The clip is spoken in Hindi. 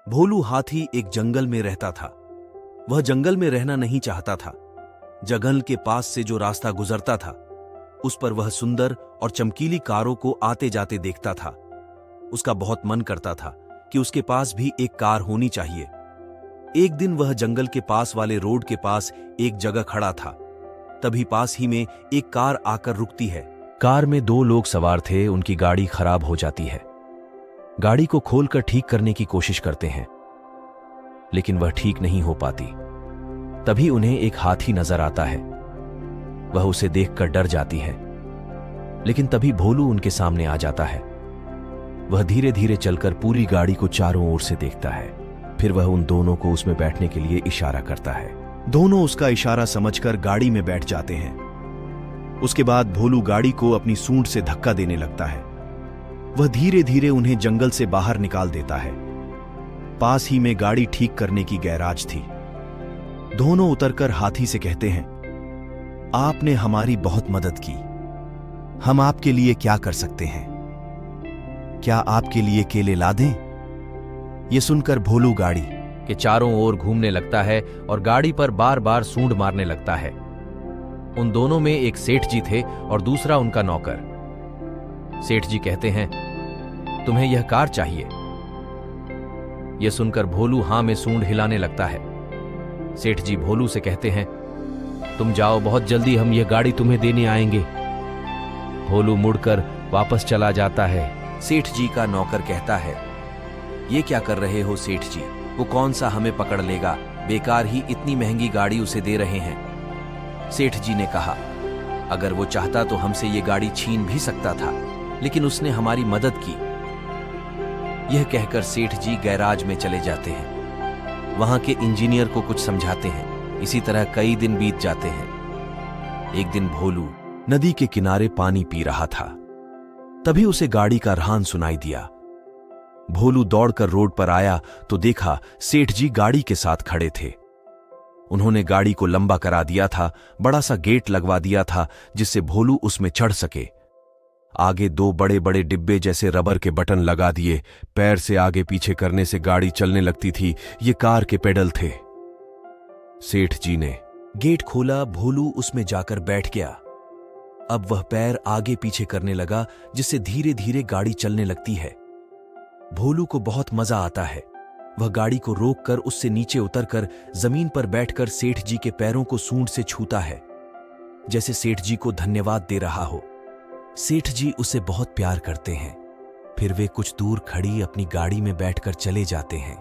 भोलू हाथी एक जंगल में रहता था। वह जंगल में रहना नहीं चाहता था। जंगल के पास से जो रास्ता गुजरता था उस पर वह सुंदर और चमकीली कारों को आते जाते देखता था। उसका बहुत मन करता था कि उसके पास भी एक कार होनी चाहिए। एक दिन वह जंगल के पास वाले रोड के पास एक जगह खड़ा था। तभी पास ही में एक कार आकर रुकती है। कार में दो लोग सवार थे। उनकी गाड़ी खराब हो जाती है। गाड़ी को खोलकर ठीक करने की कोशिश करते हैं, लेकिन वह ठीक नहीं हो पाती। तभी उन्हें एक हाथी नजर आता है। वह उसे देखकर डर जाती है, लेकिन तभी भोलू उनके सामने आ जाता है। वह धीरे धीरे चलकर पूरी गाड़ी को चारों ओर से देखता है। फिर वह उन दोनों को उसमें बैठने के लिए इशारा करता है। दोनों उसका इशारा समझकर गाड़ी में बैठ जाते हैं। उसके बाद भोलू गाड़ी को अपनी सूंड से धक्का देने लगता है। वह धीरे धीरे उन्हें जंगल से बाहर निकाल देता है। पास ही में गाड़ी ठीक करने की गैराज थी। दोनों उतरकर हाथी से कहते हैं, आपने हमारी बहुत मदद की। हम आपके लिए क्या कर सकते हैं? क्या आपके लिए केले ला दें? यह सुनकर भोलू गाड़ी के चारों ओर घूमने लगता है और गाड़ी पर बार बार सूंड मारने लगता है। उन दोनों में एक सेठ जी थे और दूसरा उनका नौकर। सेठ जी कहते हैं, तुम्हें यह कार चाहिए? यह सुनकर भोलू हां में सूंड हिलाने लगता है। सेठ जी भोलू से कहते हैं, तुम जाओ, बहुत जल्दी हम यह गाड़ी तुम्हें देने आएंगे। भोलू मुड़कर वापस चला जाता है। सेठ जी का नौकर कहता है, ये क्या कर रहे हो सेठ जी? वो कौन सा हमें पकड़ लेगा? बेकार ही इतनी महंगी गाड़ी उसे दे रहे हैं। सेठ जी ने कहा, अगर वो चाहता तो हमसे ये गाड़ी छीन भी सकता था, लेकिन उसने हमारी मदद की। यह कहकर सेठ जी गैराज में चले जाते हैं। वहां के इंजीनियर को कुछ समझाते हैं। इसी तरह कई दिन बीत जाते हैं। एक दिन भोलू नदी के किनारे पानी पी रहा था। तभी उसे गाड़ी का रहान सुनाई दिया। भोलू दौड़कर रोड पर आया तो देखा सेठ जी गाड़ी के साथ खड़े थे। उन्होंने गाड़ी को लंबा करा दिया था। बड़ा सा गेट लगवा दिया था जिससे भोलू उसमें चढ़ सके। आगे दो बड़े बड़े डिब्बे जैसे रबर के बटन लगा दिए। पैर से आगे पीछे करने से गाड़ी चलने लगती थी। ये कार के पेडल थे। सेठ जी ने गेट खोला। भोलू उसमें जाकर बैठ गया। अब वह पैर आगे पीछे करने लगा, जिससे धीरे धीरे गाड़ी चलने लगती है। भोलू को बहुत मजा आता है। वह गाड़ी को रोककर उससे नीचे उतरकर जमीन पर बैठकर सेठ जी के पैरों को सूंड से छूता है, जैसे सेठ जी को धन्यवाद दे रहा हो। सेठ जी उसे बहुत प्यार करते हैं। फिर वे कुछ दूर खड़ी अपनी गाड़ी में बैठकर चले जाते हैं।